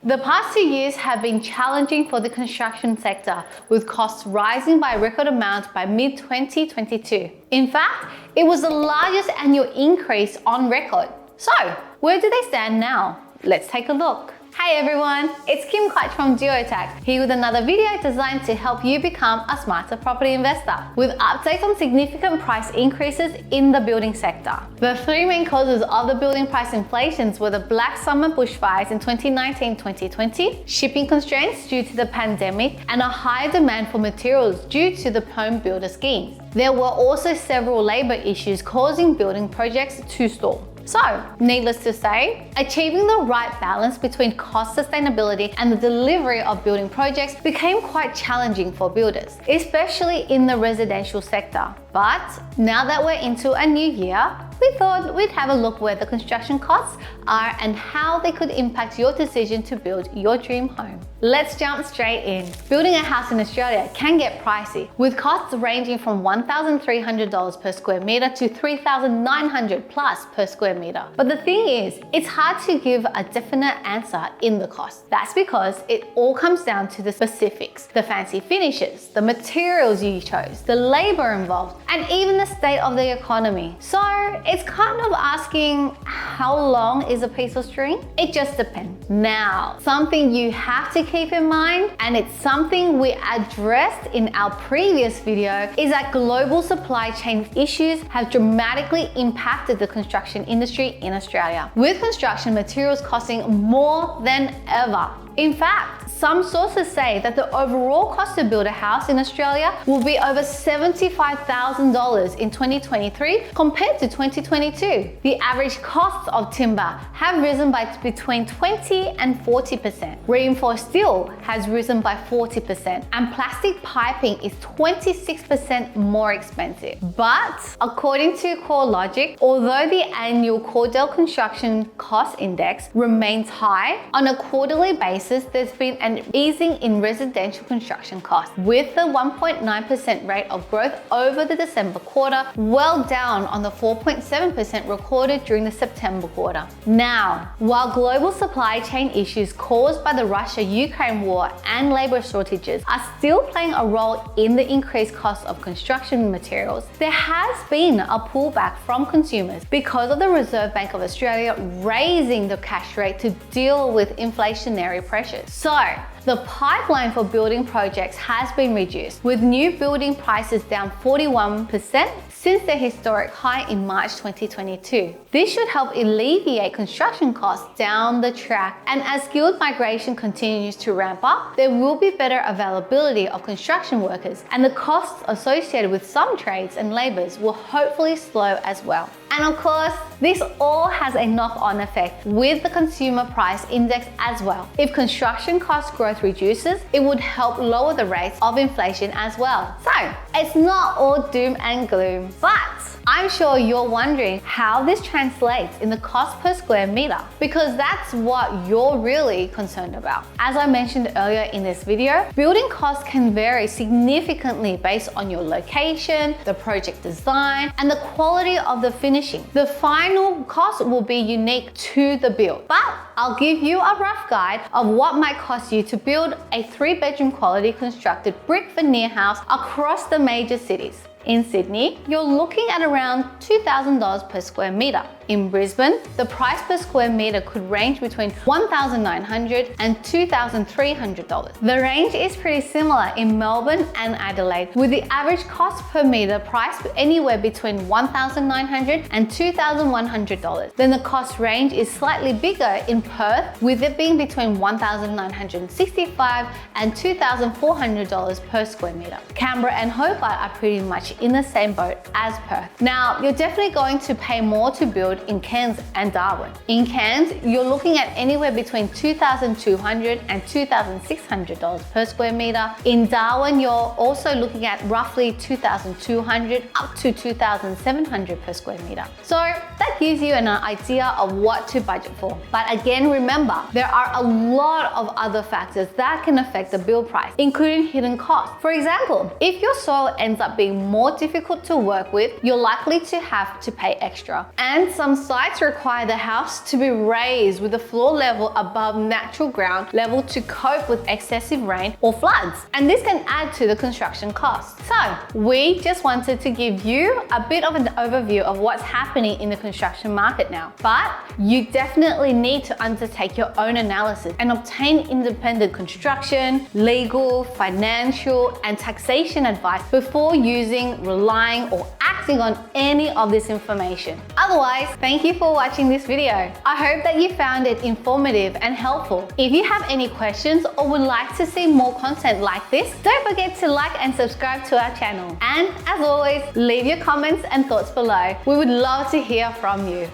The past 2 years have been challenging for the construction sector, with costs rising by record amounts by mid-2022. In fact, it was the largest annual increase on record. So, where do they stand now? Let's take a look. Hey everyone, it's Kim Clutch from Geotech, here with another video designed to help you become a smarter property investor, with updates on significant price increases in the building sector. The three main causes of the building price inflations were the Black Summer bushfires in 2019-2020, shipping constraints due to the pandemic, and a higher demand for materials due to the home builder schemes. There were also several labour issues causing building projects to stall. So, needless to say, achieving the right balance between cost sustainability and the delivery of building projects became quite challenging for builders, especially in the residential sector. But now that we're into a new year, we thought we'd have a look where the construction costs are and how they could impact your decision to build your dream home. Let's jump straight in. Building a house in Australia can get pricey, with costs ranging from $1,300 per square metre to $3,900 plus per square metre. But the thing is, it's hard to give a definite answer in the cost. That's because it all comes down to the specifics, the fancy finishes, the materials you chose, the labour involved, and even the state of the economy. So it's kind of asking, how long is a piece of string? It just depends. Now, something you have to keep in mind, and it's something we addressed in our previous video, is that global supply chain issues have dramatically impacted the construction industry in Australia, with construction materials costing more than ever. In fact, some sources say that the overall cost to build a house in Australia will be over $75,000 in 2023 compared to 2022. The average costs of timber have risen by between 20 and 40%. Reinforced steel has risen by 40%, and plastic piping is 26% more expensive. But according to CoreLogic, although the annual Cordell Construction Cost Index remains high, on a quarterly basis, there's been an easing in residential construction costs, with the 1.9% rate of growth over the December quarter well down on the 4.7% recorded during the September quarter. Now, while global supply chain issues caused by the Russia-Ukraine war and labour shortages are still playing a role in the increased cost of construction materials, there has been a pullback from consumers because of the Reserve Bank of Australia raising the cash rate to deal with inflationary pressures. So, the pipeline for building projects has been reduced, with new building prices down 41% since their historic high in March 2022. This should help alleviate construction costs down the track, and as skilled migration continues to ramp up, there will be better availability of construction workers, and the costs associated with some trades and labours will hopefully slow as well. And of course, this all has a knock-on effect with the consumer price index as well. If construction cost growth reduces, it would help lower the rates of inflation as well. So, it's not all doom and gloom, but I'm sure you're wondering how this translates in the cost per square meter, because that's what you're really concerned about. As I mentioned earlier in this video, building costs can vary significantly based on your location, the project design, and the quality of the finishing. The final cost will be unique to the build, but I'll give you a rough guide of what might cost you to build a 3-bedroom quality constructed brick veneer house across the major cities. In Sydney, you're looking at around $2,000 per square meter. In Brisbane, the price per square meter could range between $1,900 and $2,300. The range is pretty similar in Melbourne and Adelaide, with the average cost per meter priced anywhere between $1,900 and $2,100. Then the cost range is slightly bigger in Perth, with it being between $1,965 and $2,400 per square meter. Canberra and Hobart are pretty much in the same boat as Perth. Now, you're definitely going to pay more to build in Cairns and Darwin. In Cairns, you're looking at anywhere between $2,200 and $2,600 per square meter. In Darwin, you're also looking at roughly $2,200 up to $2,700 per square meter. So that gives you an idea of what to budget for. But again, remember, there are a lot of other factors that can affect the build price, including hidden costs. For example, if your soil ends up being more difficult to work with, you're likely to have to pay extra. And some some sites require the house to be raised with the floor level above natural ground level to cope with excessive rain or floods, and this can add to the construction cost. So we just wanted to give you a bit of an overview of what's happening in the construction market now, but you definitely need to undertake your own analysis and obtain independent construction, legal, financial, and taxation advice before using, relying, or acting on any of this information. Otherwise, thank you for watching this video. I hope that you found it informative and helpful. If you have any questions or would like to see more content like this, don't forget to like and subscribe to our channel. And as always, leave your comments and thoughts below. We would love to hear from you.